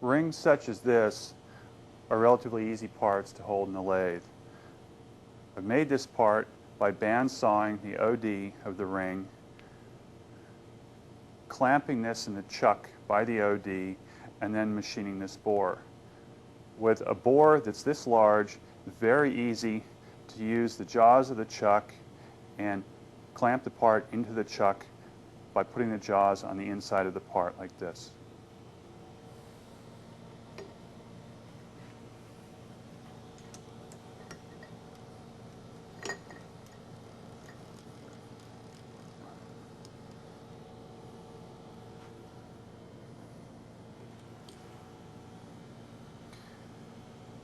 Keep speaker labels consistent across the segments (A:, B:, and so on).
A: Rings such as this are relatively easy parts to hold in the lathe. I've made this part by bandsawing the OD of the ring, clamping this in the chuck by the OD, and then machining this bore. With a bore that's this large, it's very easy to use the jaws of the chuck and clamp the part into the chuck by putting the jaws on the inside of the part like this.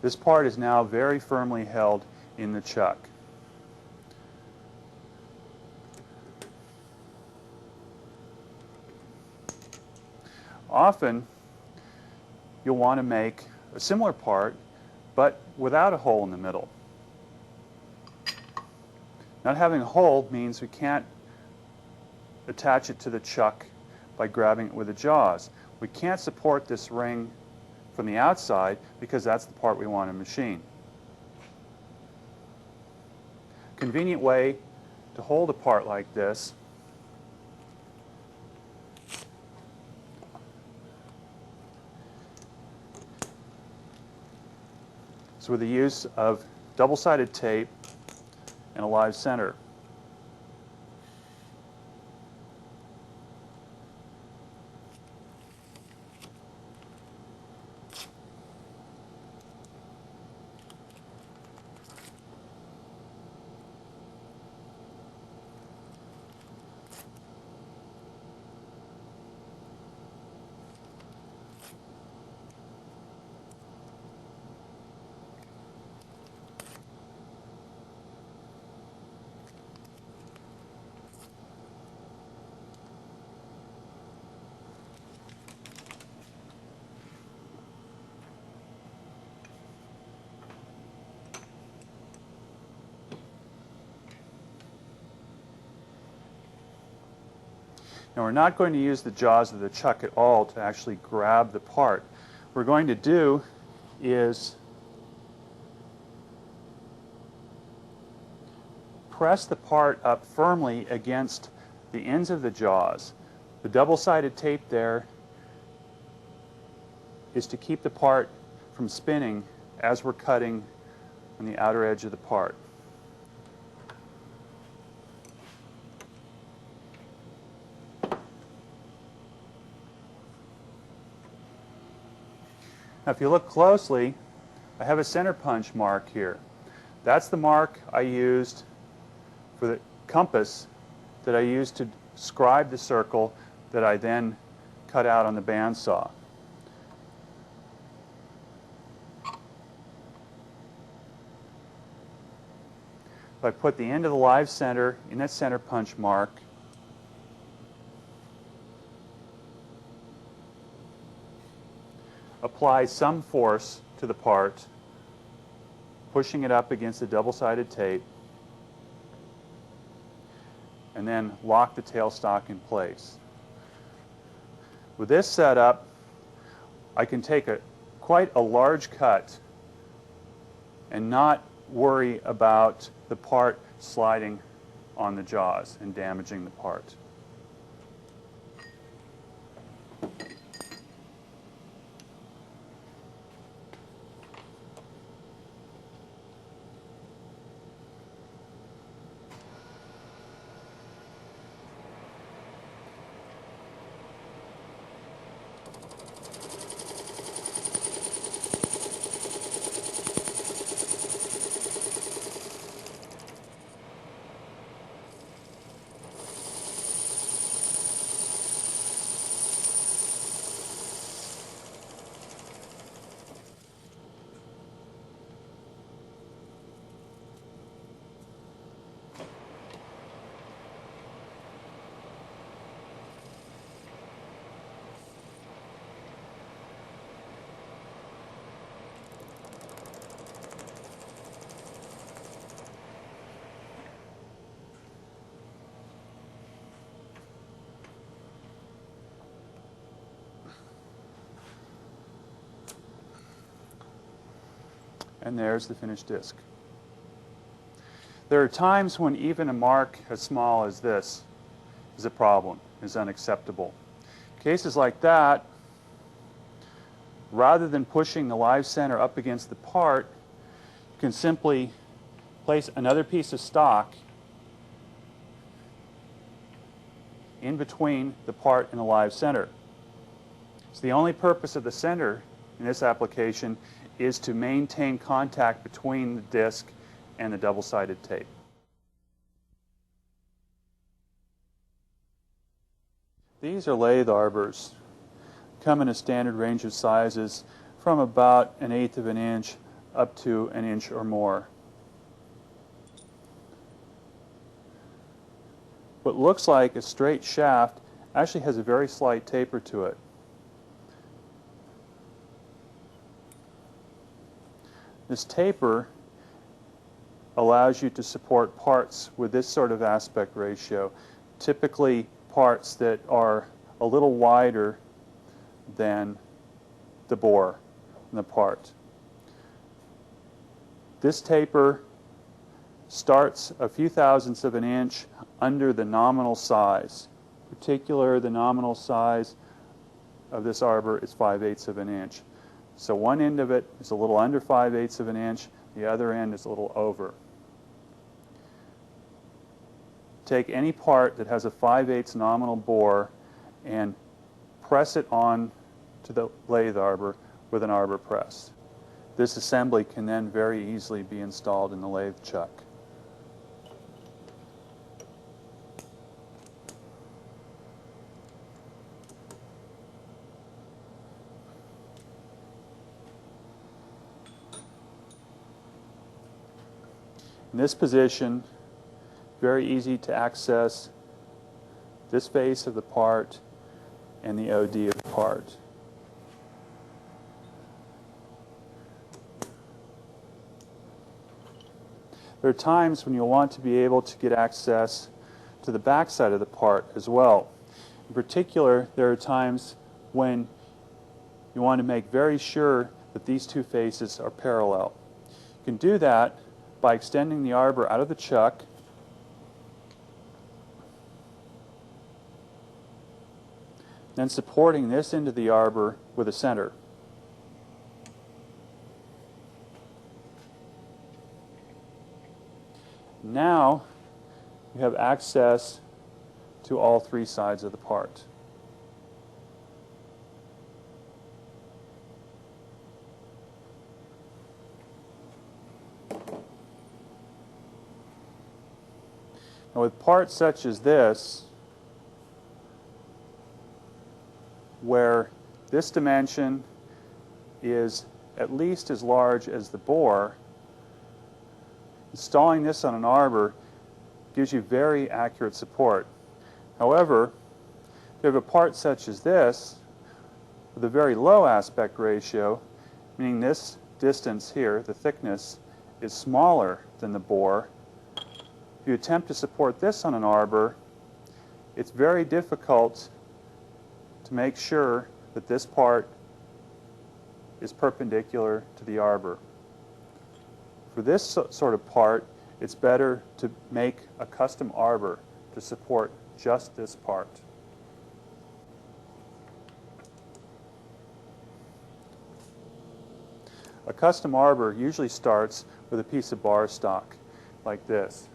A: This part is now very firmly held in the chuck. Often, you'll want to make a similar part, but without a hole in the middle. Not having a hole means we can't attach it to the chuck by grabbing it with the jaws. We can't support this ring from the outside because that's the part we want to machine. Convenient way to hold a part like this is with the use of double-sided tape and a live center. Now we're not going to use the jaws of the chuck at all to actually grab the part. What we're going to do is press the part up firmly against the ends of the jaws. The double-sided tape there is to keep the part from spinning as we're cutting on the outer edge of the part. Now, if you look closely, I have a center punch mark here. That's the mark I used for the compass that I used to scribe the circle that I then cut out on the bandsaw. If I put the end of the live center in that center punch mark, apply some force to the part, pushing it up against the double-sided tape, and then lock the tailstock in place. With this setup, I can take quite a large cut and not worry about the part sliding on the jaws and damaging the part. And there's the finished disc. There are times when even a mark as small as this is a problem, is unacceptable. Cases like that, rather than pushing the live center up against the part, you can simply place another piece of stock in between the part and the live center. So the only purpose of the center in this application is to maintain contact between the disc and the double-sided tape. These are lathe arbors. Come in a standard range of sizes from about 1/8 of an inch up to 1 inch or more. What looks like a straight shaft actually has a very slight taper to it. This taper allows you to support parts with this sort of aspect ratio, typically parts that are a little wider than the bore in the part. This taper starts a few thousandths of an inch under the nominal size. In particular, the nominal size of this arbor is 5/8 of an inch. So one end of it is a little under 5/8 of an inch, the other end is a little over. Take any part that has a 5/8 nominal bore and press it on to the lathe arbor with an arbor press. This assembly can then very easily be installed in the lathe chuck. In this position, very easy to access this face of the part and the OD of the part. There are times when you'll want to be able to get access to the back side of the part as well. In particular, there are times when you want to make very sure that these two faces are parallel. You can do that by extending the arbor out of the chuck then supporting this into the arbor with a center. Now you have access to all three sides of the part. Now with parts such as this, where this dimension is at least as large as the bore, installing this on an arbor gives you very accurate support. However, if you have a part such as this, with a very low aspect ratio, meaning this distance here, the thickness, is smaller than the bore, if you attempt to support this on an arbor, it's very difficult to make sure that this part is perpendicular to the arbor. For this sort of part, it's better to make a custom arbor to support just this part. A custom arbor usually starts with a piece of bar stock like this.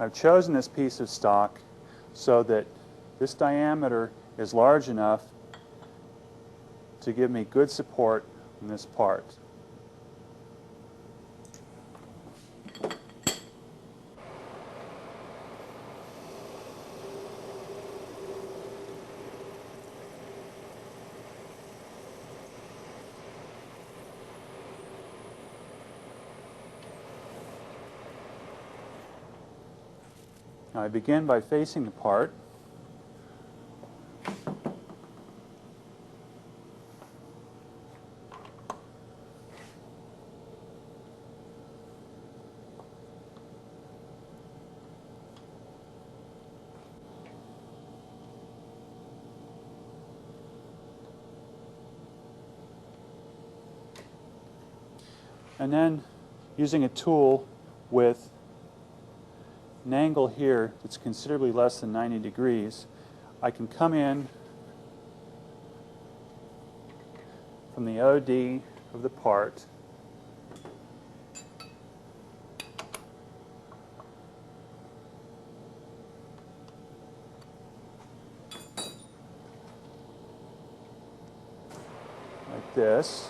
A: I've chosen this piece of stock so that this diameter is large enough to give me good support in this part. Now I begin by facing the part. And then using a tool with an angle here that's considerably less than 90 degrees, I can come in from the OD of the part like this.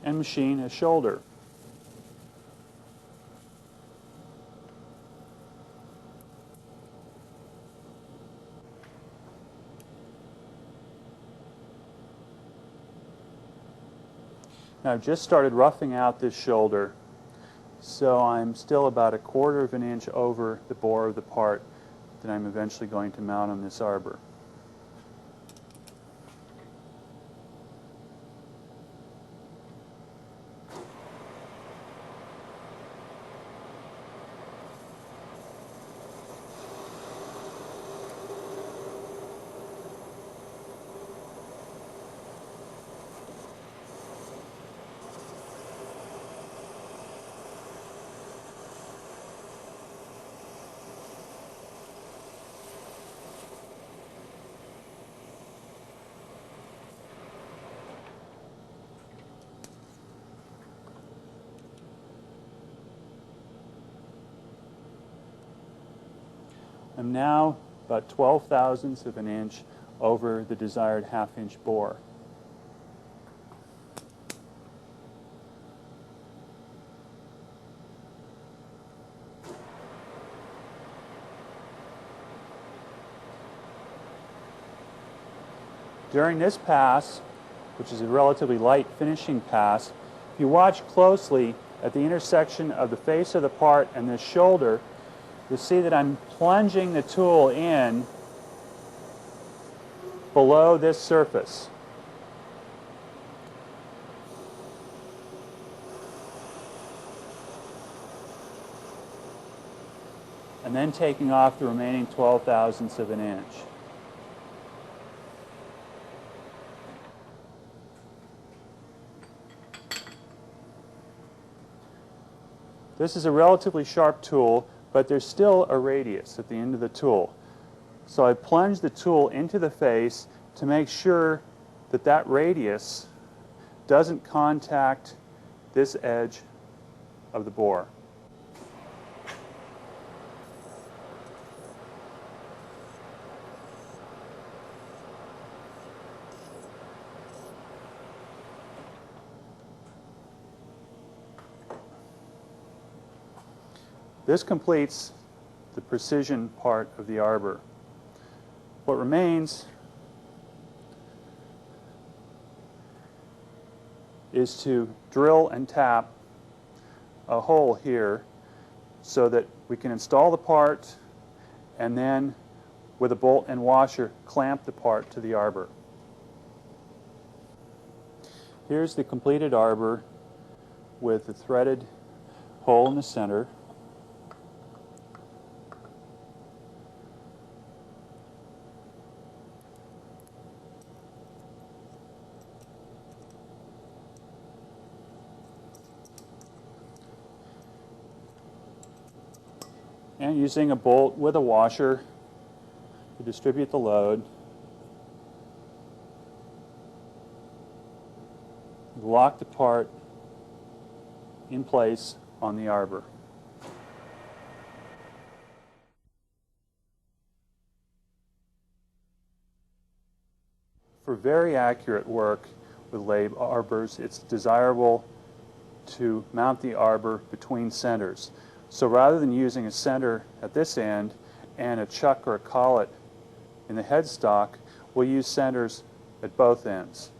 A: And machine a shoulder. Now I've just started roughing out this shoulder, so I'm still about 1/4 of an inch over the bore of the part that I'm eventually going to mount on this arbor. I'm now about 12/1000ths of an inch over the desired 1/2 inch bore. During this pass, which is a relatively light finishing pass, if you watch closely at the intersection of the face of the part and the shoulder, you'll see that I'm plunging the tool in below this surface. And then taking off the remaining 12/1000ths of an inch. This is a relatively sharp tool, but there's still a radius at the end of the tool. So I plunge the tool into the face to make sure that that radius doesn't contact this edge of the bore. This completes the precision part of the arbor. What remains is to drill and tap a hole here so that we can install the part and then with a bolt and washer clamp the part to the arbor. Here's the completed arbor with the threaded hole in the center. And using a bolt with a washer to distribute the load. Lock the part in place on the arbor. For very accurate work with lathe arbors, it's desirable to mount the arbor between centers. So rather than using a center at this end and a chuck or a collet in the headstock, we'll use centers at both ends.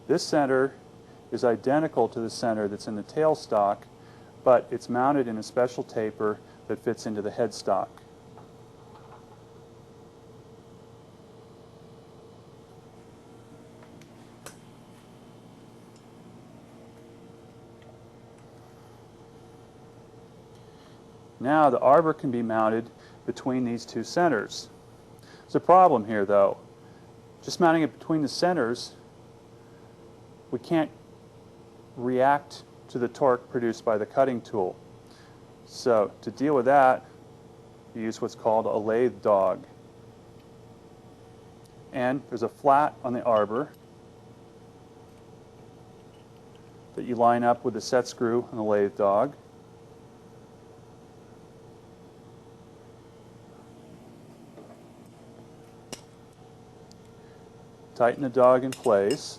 A: This center is identical to the center that's in the tailstock, but it's mounted in a special taper that fits into the headstock. Now the arbor can be mounted between these two centers. There's a problem here though. Just mounting it between the centers, we can't react to the torque produced by the cutting tool. So to deal with that, you use what's called a lathe dog. And there's a flat on the arbor that you line up with the set screw on the lathe dog. Tighten the dog in place.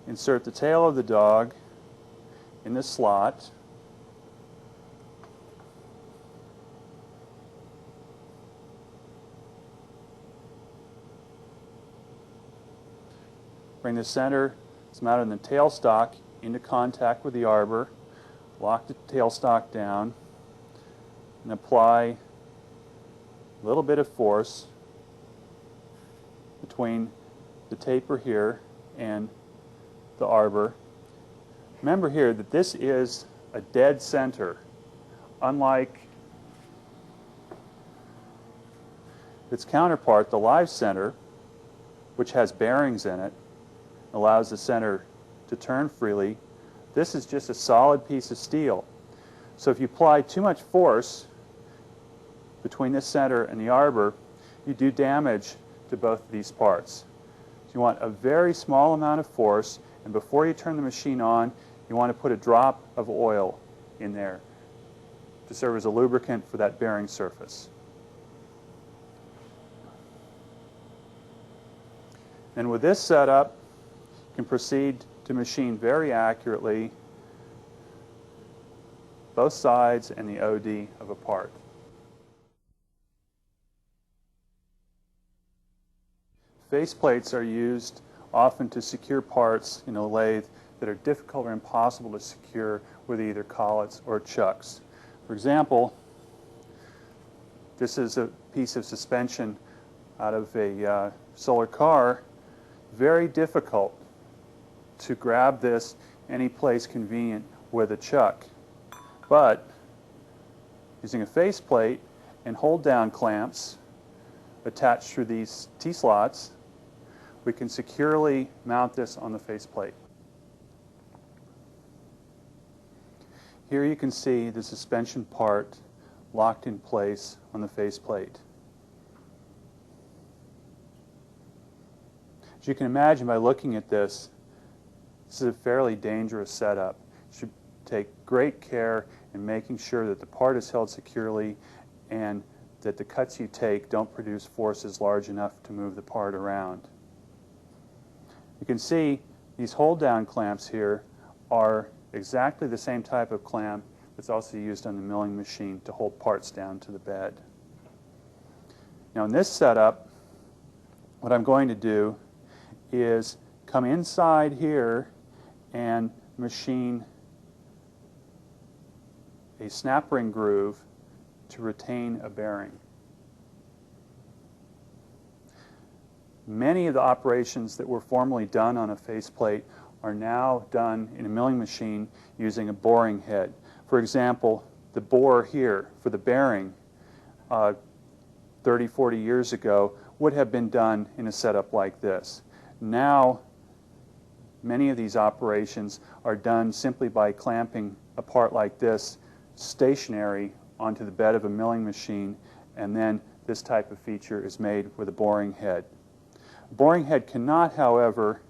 A: Insert the tail of the dog in the slot. Bring the center that's mounted in the tailstock into contact with the arbor. Lock the tailstock down and apply a little bit of force between the taper here and the arbor. Remember here that this is a dead center, unlike its counterpart, the live center, which has bearings in it, allows the center to turn freely. This is just a solid piece of steel. So if you apply too much force between this center and the arbor, you do damage to both of these parts. So you want a very small amount of force, and before you turn the machine on, you want to put a drop of oil in there to serve as a lubricant for that bearing surface. And with this setup, you can proceed to machine very accurately both sides and the OD of a part. Face plates are used often to secure parts in a lathe that are difficult or impossible to secure with either collets or chucks. For example, this is a piece of suspension out of a solar car. Very difficult to grab this any place convenient with a chuck. But using a faceplate and hold down clamps attached through these T-slots, we can securely mount this on the faceplate. Here you can see the suspension part locked in place on the faceplate. As you can imagine by looking at this, this is a fairly dangerous setup. You should take great care in making sure that the part is held securely and that the cuts you take don't produce forces large enough to move the part around. You can see these hold-down clamps here are exactly the same type of clamp that's also used on the milling machine to hold parts down to the bed. Now in this setup, what I'm going to do is come inside here and machine a snap ring groove to retain a bearing. Many of the operations that were formerly done on a faceplate are now done in a milling machine using a boring head. For example, the bore here for the bearing 30, 40 years ago would have been done in a setup like this. Now, many of these operations are done simply by clamping a part like this stationary onto the bed of a milling machine, and then this type of feature is made with a boring head. A boring head cannot, however,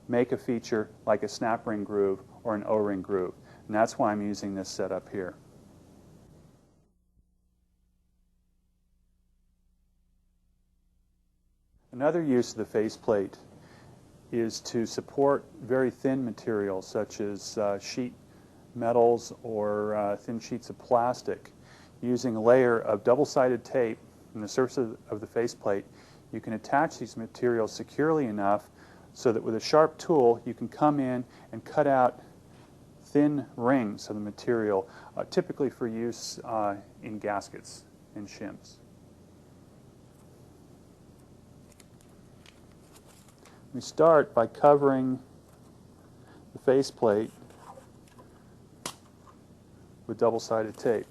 A: make a feature like a snap ring groove or an O-ring groove, and that's why I'm using this setup here. Another use of the faceplate is to support very thin materials such as sheet metals or thin sheets of plastic. Using a layer of double-sided tape on the surface of the faceplate, you can attach these materials securely enough so that with a sharp tool you can come in and cut out thin rings of the material, typically for use in gaskets and shims. We start by covering the faceplate with double-sided tape.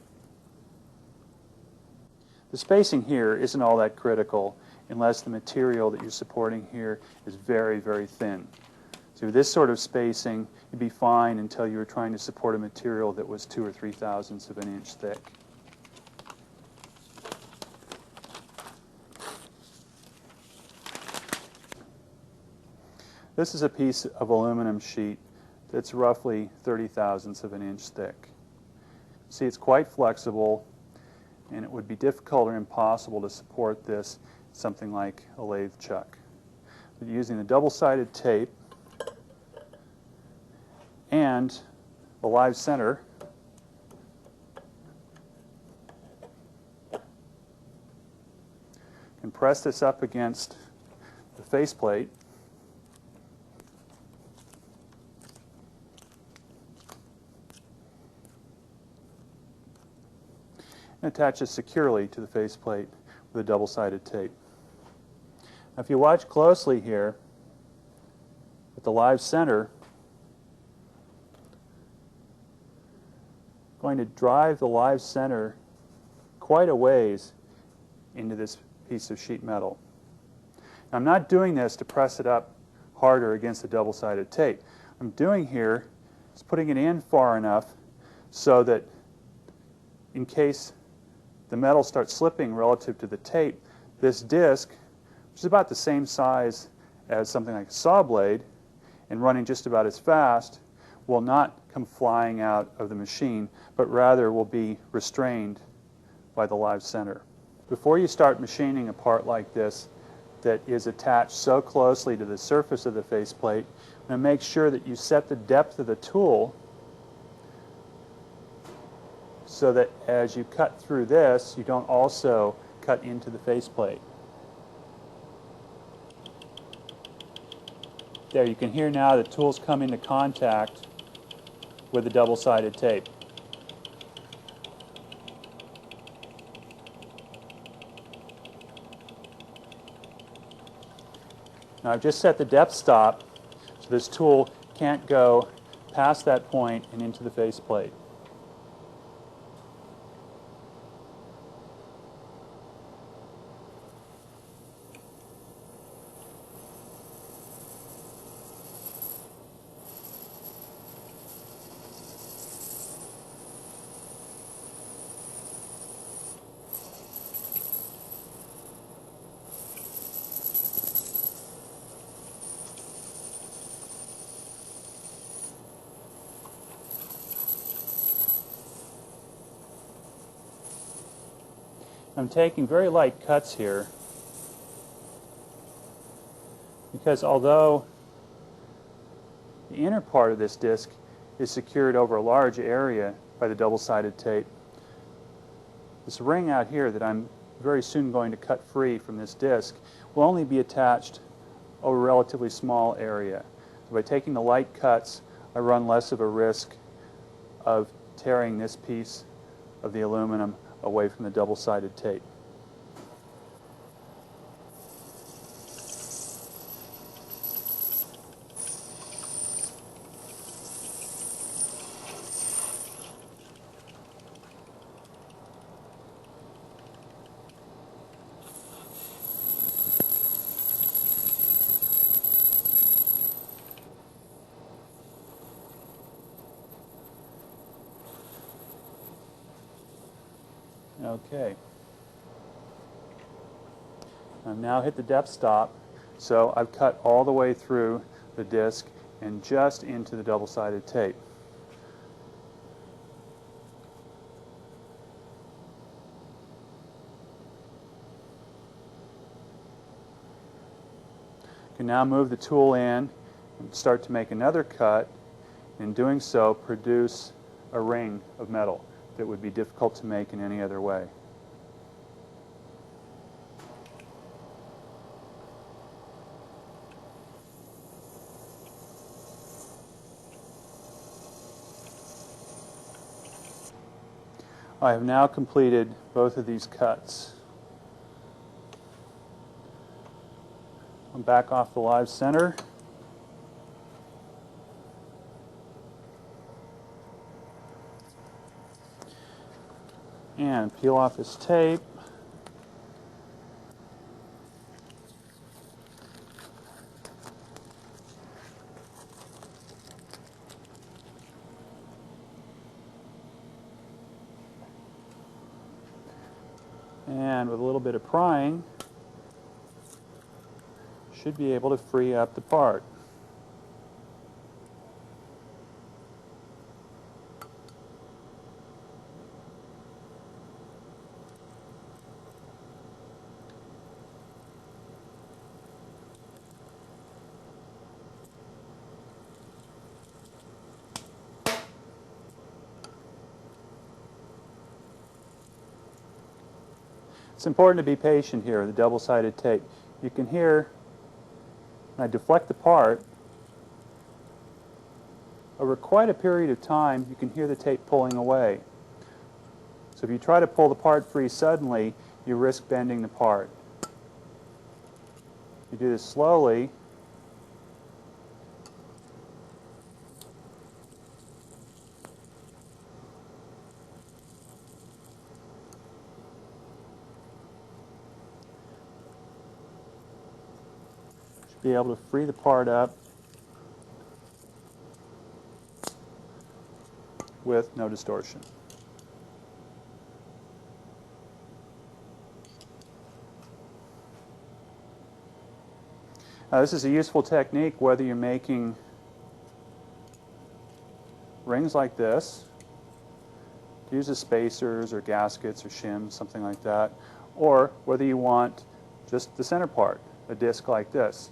A: The spacing here isn't all that critical unless the material that you're supporting here is very, very thin. So with this sort of spacing, you'd be fine until you were trying to support a material that was 2 or 3 thousandths of an inch thick. This is a piece of aluminum sheet that's roughly 30 thousandths of an inch thick. See, it's quite flexible, and it would be difficult or impossible to support this something like a lathe chuck. But using the double-sided tape and the live center, you can press this up against the faceplate and attach it securely to the faceplate with a double-sided tape. Now, if you watch closely here at the live center, I'm going to drive the live center quite a ways into this piece of sheet metal. Now, I'm not doing this to press it up harder against the double-sided tape. What I'm doing here is putting it in far enough so that in case the metal starts slipping relative to the tape, this disc, which is about the same size as something like a saw blade and running just about as fast, will not come flying out of the machine, but rather will be restrained by the live center. Before you start machining a part like this that is attached so closely to the surface of the faceplate, you want to make sure that you set the depth of the tool so that as you cut through this, you don't also cut into the faceplate. There, you can hear now the tools come into contact with the double-sided tape. Now I've just set the depth stop so this tool can't go past that point and into the faceplate. I'm taking very light cuts here because although the inner part of this disc is secured over a large area by the double-sided tape, this ring out here that I'm very soon going to cut free from this disc will only be attached over a relatively small area. So by taking the light cuts, I run less of a risk of tearing this piece of the aluminum away from the double-sided tape. Okay. I've now hit the depth stop, so I've cut all the way through the disc and just into the double-sided tape. You can now move the tool in and start to make another cut. In doing so, produce a ring of metal that would be difficult to make in any other way. I have now completed both of these cuts. I'm back off the live center. And peel off this tape. And with a little bit of prying, should be able to free up the part. It's important to be patient here with the double-sided tape. You can hear, when I deflect the part, over quite a period of time, you can hear the tape pulling away. So if you try to pull the part free suddenly, you risk bending the part. You do this slowly, be able to free the part up with no distortion. Now, this is a useful technique whether you're making rings like this, use as spacers or gaskets or shims, something like that, or whether you want just the center part, a disc like this.